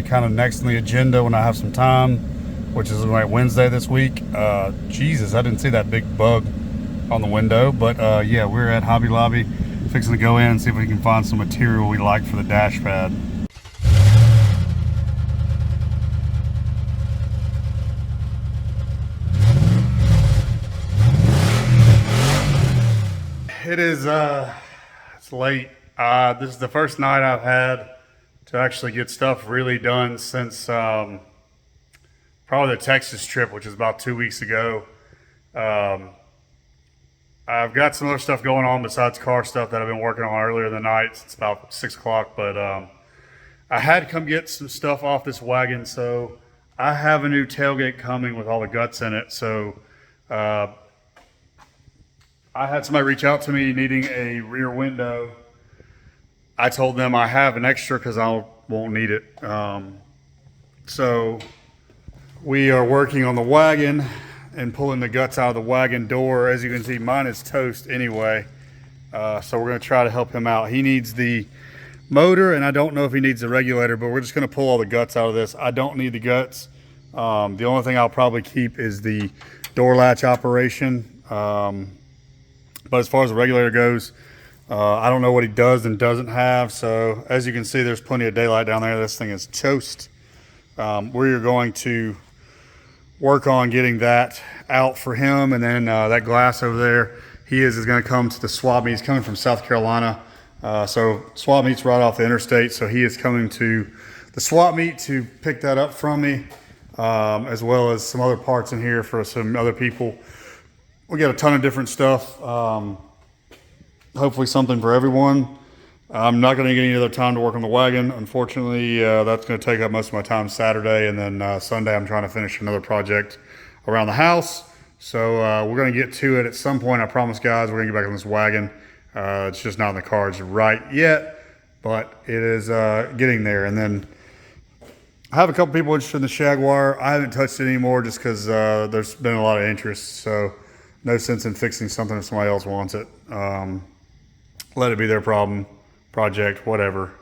Kind of next on the agenda when I have some time, which is like Wednesday this week. Jesus, I didn't see that big bug on the window, but yeah, we're at Hobby Lobby fixing to go in and see if we can find some material we like for the dash pad. It is it's late. This is the first night I've had to actually get stuff really done since probably the Texas trip, which is about 2 weeks ago. I've got some other stuff going on besides car stuff that I've been working on earlier in the night. It's about 6 o'clock, but I had to come get some stuff off this wagon. So I have a new tailgate coming with all the guts in it. So I had somebody reach out to me needing a rear window. I told them I have an extra because I won't need it. So we are working on the wagon and pulling the guts out of the wagon door. As you can see, mine is toast anyway. So we're gonna try to help him out. He needs the motor, and I don't know if he needs the regulator, but we're just gonna pull all the guts out of this. I don't need the guts. The only thing I'll probably keep is the door latch operation. But as far as the regulator goes, I don't know what he does and doesn't have. So as you can see, there's plenty of daylight down there. This thing is toast. We're going to work on getting that out for him. And then that glass over there, he is going to come to the swap meet. He's coming from South Carolina. So swap meet's right off the interstate. So he is coming to the swap meet to pick that up from me, as well as some other parts in here for some other people. We got a ton of different stuff. Hopefully something for everyone. I'm not going to get any other time to work on the wagon. Unfortunately, that's going to take up most of my time Saturday, and then Sunday I'm trying to finish another project around the house. So we're going to get to it at some point. I promise, guys, we're going to get back on this wagon. It's just not in the cards right yet, but it is getting there. And then I have a couple people interested in the Jaguar. I haven't touched it anymore just because there's been a lot of interest. So no sense in fixing something if somebody else wants it. Let it be their problem, project, whatever.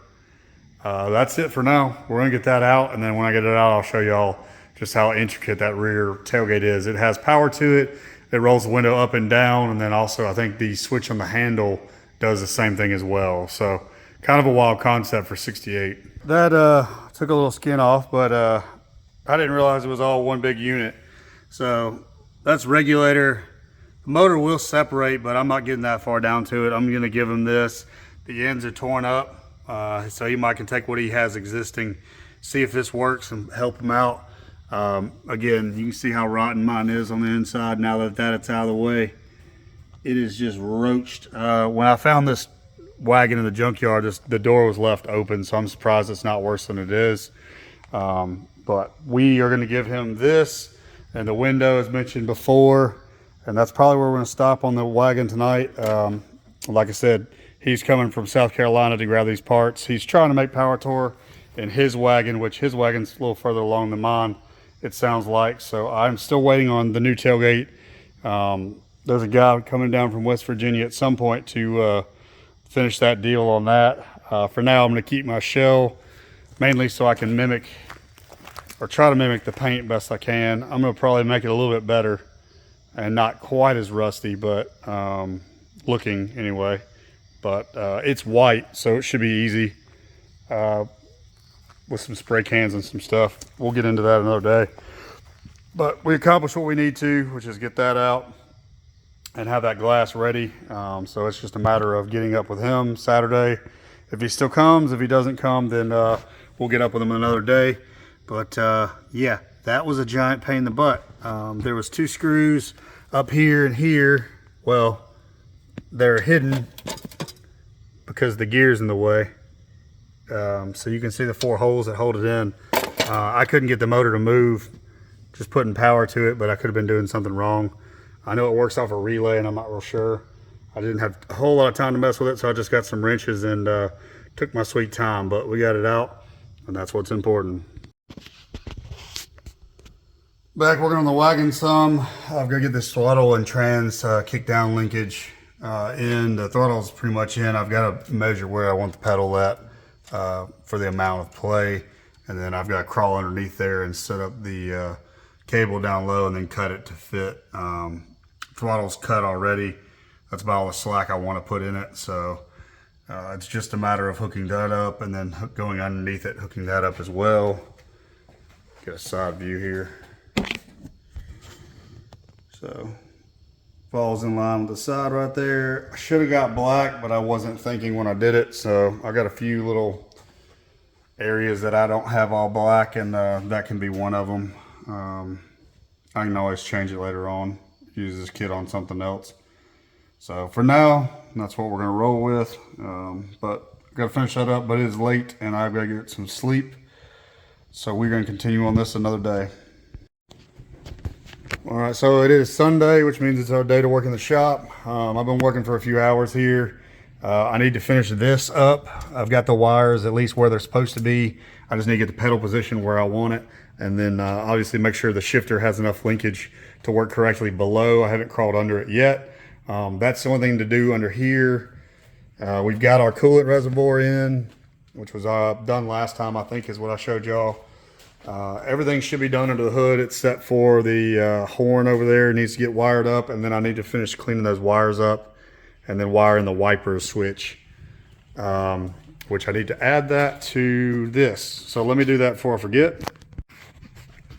That's it for now. We're gonna get that out, and then when I get it out, I'll show y'all just how intricate that rear tailgate is. It has power to it. It rolls the window up and down, and then also I think the switch on the handle does the same thing as well. So kind of a wild concept for 68. That took a little skin off, but I didn't realize it was all one big unit. So that's regulator. The motor will separate, but I'm not getting that far down to it. I'm gonna give him this. The ends are torn up, so he might can take what he has existing, see if this works and help him out. Again, you can see how rotten mine is on the inside. Now that it's out of the way, it is just roached. When I found this wagon in the junkyard, the door was left open, so I'm surprised it's not worse than it is. But we are gonna give him this and the window as mentioned before. And that's probably where we're going to stop on the wagon tonight. Like I said, he's coming from South Carolina to grab these parts. He's trying to make power tour in his wagon, which his wagon's a little further along than mine, it sounds like. So I'm still waiting on the new tailgate. There's a guy coming down from West Virginia at some point to finish that deal on that. For now, I'm going to keep my shell, mainly so I can mimic, or try to mimic the paint best I can. I'm going to probably make it a little bit better and not quite as rusty, but looking anyway. But it's white, so it should be easy with some spray cans and some stuff. We'll get into that another day. But we accomplished what we need to, which is get that out and have that glass ready. So it's just a matter of getting up with him Saturday. If he still comes, if he doesn't come, then we'll get up with him another day. But yeah, that was a giant pain in the butt. There was 2 screws up here and here. Well, they're hidden because the gear's in the way. So you can see the 4 holes that hold it in. I couldn't get the motor to move, just putting power to it, but I could have been doing something wrong. I know it works off a relay, and I'm not real sure. I didn't have a whole lot of time to mess with it, so I just got some wrenches and took my sweet time, but we got it out, and that's what's important. Back working on the wagon some. I've got to get this throttle and trans kick down linkage in. The throttle's pretty much in. I've got to measure where I want the pedal at for the amount of play. And then I've got to crawl underneath there and set up the cable down low and then cut it to fit. Throttle's cut already. That's about all the slack I want to put in it. So it's just a matter of hooking that up and then going underneath it, hooking that up as well. Get a side view here. So falls in line with the side right there. I should have got black, but I wasn't thinking when I did it. So I got a few little areas that I don't have all black, and that can be one of them. I can always change it later on, use this kit on something else. So for now, that's what we're gonna roll with. But I gotta finish that up, but it is late and I've gotta get some sleep. So we're gonna continue on this another day. All right, so it is Sunday, which means it's our day to work in the shop. I've been working for a few hours here. I need to finish this up. I've got the wires at least where they're supposed to be. I just need to get the pedal position where I want it. And then obviously make sure the shifter has enough linkage to work correctly below. I haven't crawled under it yet. That's the only thing to do under here. We've got our coolant reservoir in, which was done last time, I think is what I showed y'all. Everything should be done under the hood except for the horn over there. It needs to get wired up, and then I need to finish cleaning those wires up and then wire in the wipers switch, which I need to add that to this. So let me do that before I forget.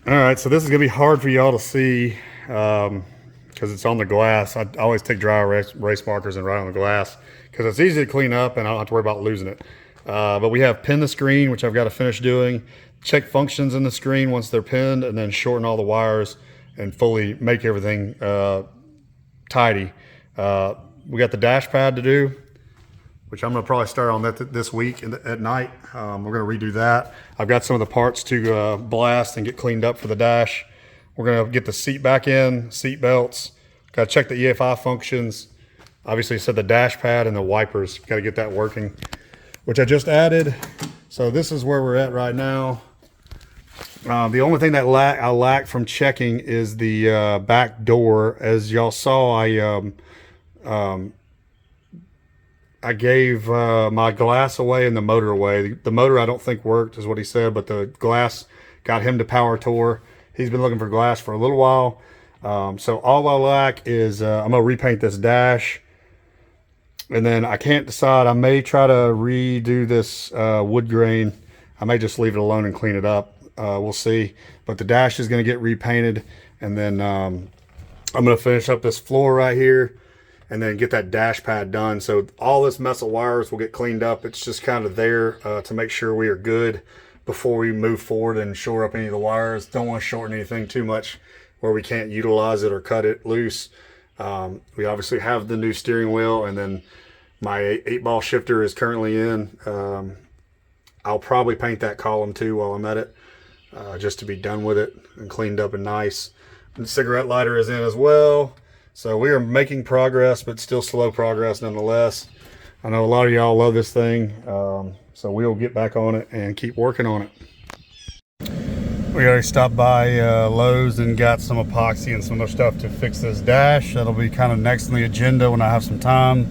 All right, so this is gonna be hard for y'all to see because it's on the glass. I always take dry erase markers and write on the glass because it's easy to clean up and I don't have to worry about losing it. But we have pin the screen, which I've got to finish doing. Check functions in the screen once they're pinned, and then shorten all the wires and fully make everything tidy. We got the dash pad to do, which I'm gonna probably start on that this week at night. We're gonna redo that. I've got some of the parts to blast and get cleaned up for the dash. We're gonna get the seat back in, seat belts. Gotta check the EFI functions. Obviously, said the dash pad and the wipers. Gotta get that working, which I just added. So this is where we're at right now. The only thing that I lack from checking is the back door. As y'all saw, I gave my glass away and the motor away. The motor I don't think worked is what he said, but the glass got him to power tour. He's been looking for glass for a little while. So all I lack is I'm gonna repaint this dash. And then I can't decide. I may try to redo this wood grain. I may just leave it alone and clean it up. We'll see. But the dash is going to get repainted. And then I'm going to finish up this floor right here and then get that dash pad done. So all this mess of wires will get cleaned up. It's just kind of there to make sure we are good before we move forward and shore up any of the wires. Don't want to shorten anything too much where we can't utilize it or cut it loose. We obviously have the new steering wheel, and then my 8-ball shifter is currently in. I'll probably paint that column too while I'm at it, just to be done with it and cleaned up and nice. And the cigarette lighter is in as well. So we are making progress, but still slow progress nonetheless. I know a lot of y'all love this thing, so we'll get back on it and keep working on it. We already stopped by Lowe's and got some epoxy and some other stuff to fix this dash. That'll be kind of next on the agenda when I have some time,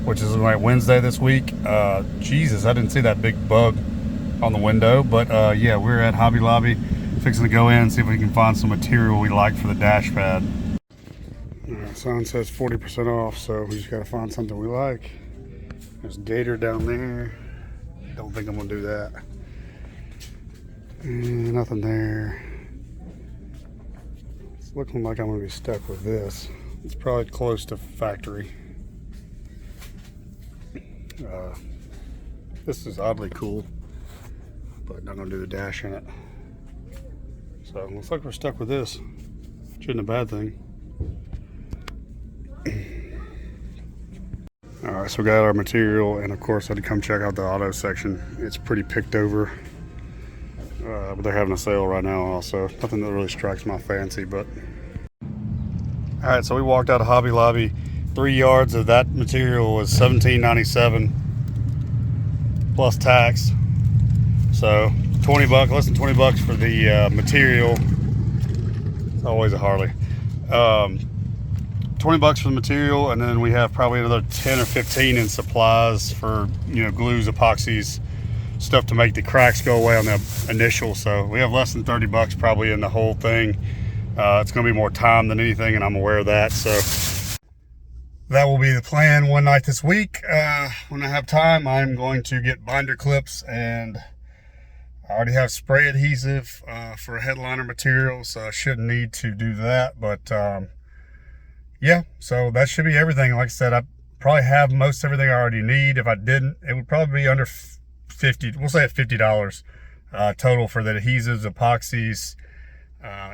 which is like Wednesday this week. Jesus, I didn't see that big bug on the window, but yeah, we're at Hobby Lobby fixing to go in and see if we can find some material we like for the dash pad. Sign says 40% off, so we just gotta find something we like. There's Gator down there. Don't think I'm gonna do that. Nothing there. It's looking like I'm gonna be stuck with this. It's probably close to factory. This is oddly cool, but not gonna do the dash in it. So it looks like we're stuck with this, which isn't a bad thing. All right, so we got our material, and of course I had to come check out the auto section. It's pretty picked over, but they're having a sale right now also. Nothing that really strikes my fancy, but. All right, so we walked out of Hobby Lobby. 3 yards of that material was $17.97 plus tax. So 20 bucks, less than 20 bucks for the material. It's always a Harley. 20 bucks for the material, and then we have probably another 10 or 15 in supplies for, you know, glues, epoxies, stuff to make the cracks go away on the initial. So we have less than 30 bucks probably in the whole thing. It's going to be more time than anything, and I'm aware of that. So that will be the plan one night this week. When I have time, I'm going to get binder clips, and I already have spray adhesive for a headliner material, so I shouldn't need to do that. But yeah, so that should be everything. Like I said, I probably have most everything I already need. If I didn't, it would probably be under 50, we'll say at $50 total for the adhesives, epoxies,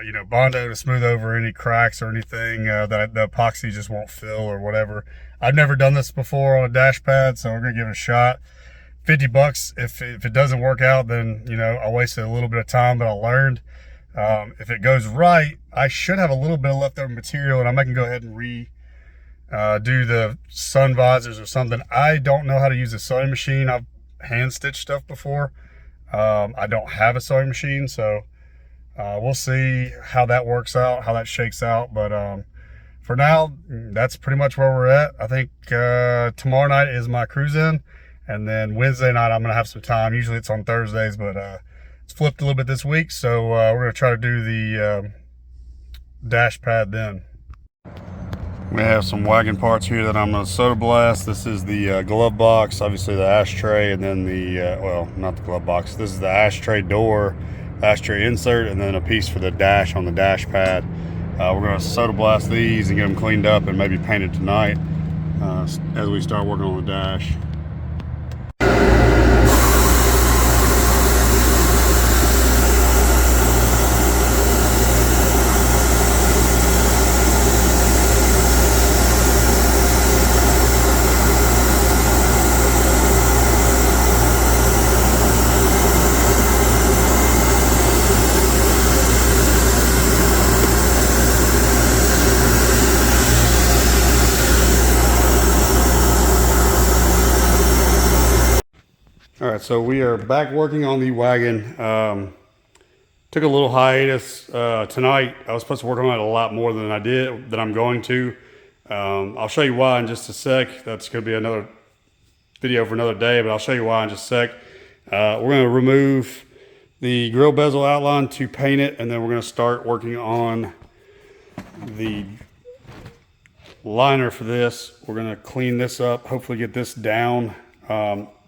you know, Bondo to smooth over any cracks or anything that the epoxy just won't fill or whatever. I've never done this before on a dash pad, so we're gonna give it a shot. 50 bucks. If it doesn't work out, then, you know, I wasted a little bit of time, but I learned. If it goes right, I should have a little bit of leftover material, and I might can go ahead and do the sun visors or something. I don't know how to use a sewing machine. I've hand stitched stuff before. I don't have a sewing machine, so we'll see how that works out, how that shakes out. But for now, that's pretty much where we're at. I think tomorrow night is my cruise in, and then Wednesday night I'm gonna have some time. Usually it's on Thursdays, but it's flipped a little bit this week, so we're gonna try to do the dash pad then. We have some Wagon parts here that I'm gonna soda blast. This is the glove box, obviously the ashtray, and then the well, not the glove box. This is the ashtray door, ashtray insert, and then a piece for the dash on the dash pad. We're gonna soda blast these and get them cleaned up and maybe painted tonight as we start working on the dash. All right, so we are back working on the Wagon. Took a little hiatus tonight. I was supposed to work on it a lot more than I'm going to. I'll show you why in just a sec. That's going to be another video for another day, but I'll show you why in just a sec. We're going to remove the grill bezel outline to paint it, and then we're going to start working on the liner for this. We're going to clean this up, hopefully get this down.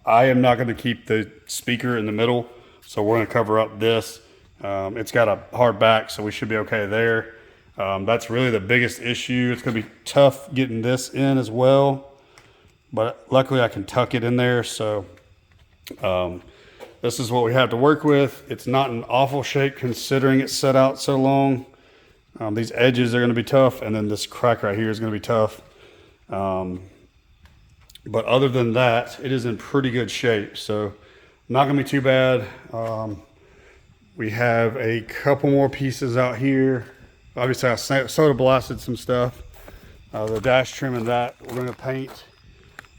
I am not going to keep the speaker in the middle, so we're going to cover up this. It's got a hard back, so we should be okay there. That's really the biggest issue. It's going to be tough getting this in as well, but luckily I can tuck it in there. So this is what we have to work with. It's not an awful shape considering it's set out so long. These edges are going to be tough, and then this crack right here is going to be tough. But other than that, it is in pretty good shape, so not gonna be too bad. We have a couple more pieces out here. Obviously I soda blasted some stuff. The dash trim and that we're gonna paint.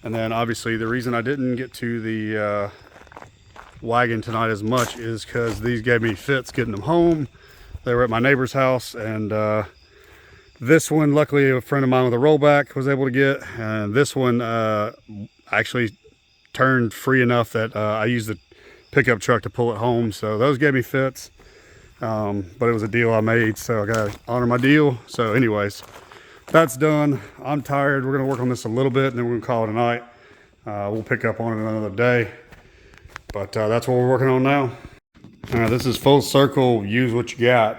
And then obviously the reason I didn't get to the Wagon tonight as much is because these gave me fits getting them home. They were at my neighbor's house, and this one, luckily, a friend of mine with a rollback was able to get, and this one actually turned free enough that I used the pickup truck to pull it home. So those gave me fits, but it was a deal I made, so I gotta honor my deal. So anyways, that's done. I'm tired. We're gonna work on this a little bit, and then we're gonna call it a night. We'll pick up on it another day, but that's what we're working on now. This is full circle, use what you got.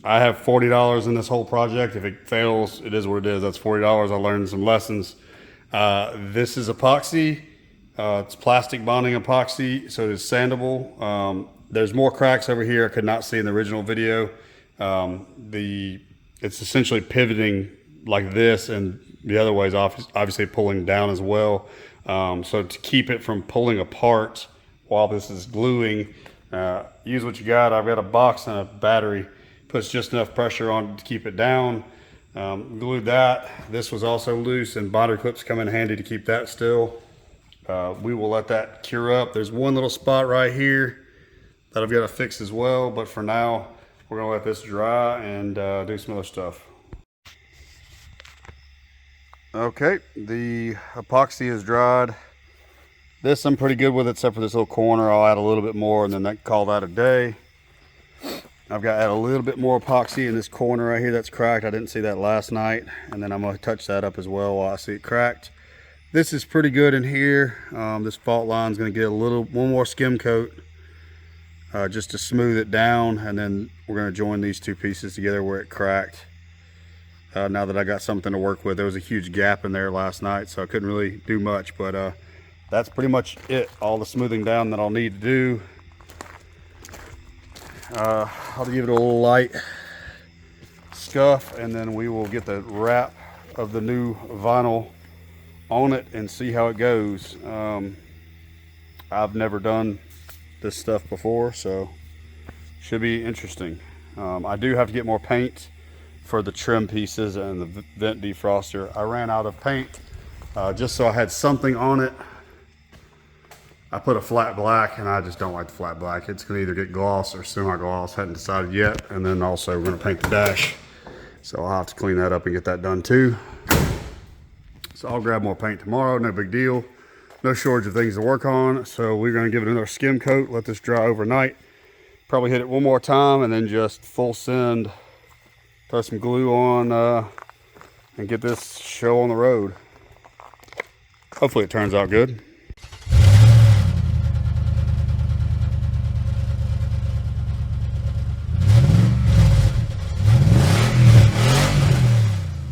I have $40 in this whole project. If it fails, it is what it is. That's $40. I learned some lessons. This is epoxy. It's plastic bonding epoxy, so it is sandable. There's more cracks over here I could not see in the original video. It's essentially pivoting like this, and the other way is obviously pulling down as well. So to keep it from pulling apart while this is gluing, use what you got. I've got a box and a battery. Puts just enough pressure on to keep it down. Glued that. This was also loose, and binder clips come in handy to keep that still. We will let that cure up. There's one little spot right here that I've got to fix as well, but for now we're gonna let this dry and do some other stuff. Okay, the epoxy is dried. This I'm pretty good with, except for this little corner. I'll add a little bit more and then call that a day. I've got to add a little bit more epoxy in this corner right here that's cracked. I didn't see that last night. And then I'm going to touch that up as well while I see it cracked. This is pretty good in here. This fault line is going to get one more skim coat just to smooth it down. And then we're going to join these two pieces together where it cracked. Now that I got something to work with. There was a huge gap in there last night, so I couldn't really do much. But that's pretty much it. All the smoothing down that I'll need to do. I'll give it a little light scuff, and then we will get the wrap of the new vinyl on it and see how it goes. I've never done this stuff before, so should be interesting. I do have to get more paint for the trim pieces and the vent defroster. I ran out of paint just so I had something on it. I put a flat black, and I just don't like the flat black. It's gonna either get gloss or semi-gloss. Hadn't decided yet. And then also we're gonna paint the dash. So I'll have to clean that up and get that done too. So I'll grab more paint tomorrow, no big deal. No shortage of things to work on. So we're gonna give it another skim coat, let this dry overnight. Probably hit it one more time and then just full send, throw some glue on and get this show on the road. Hopefully it turns out good.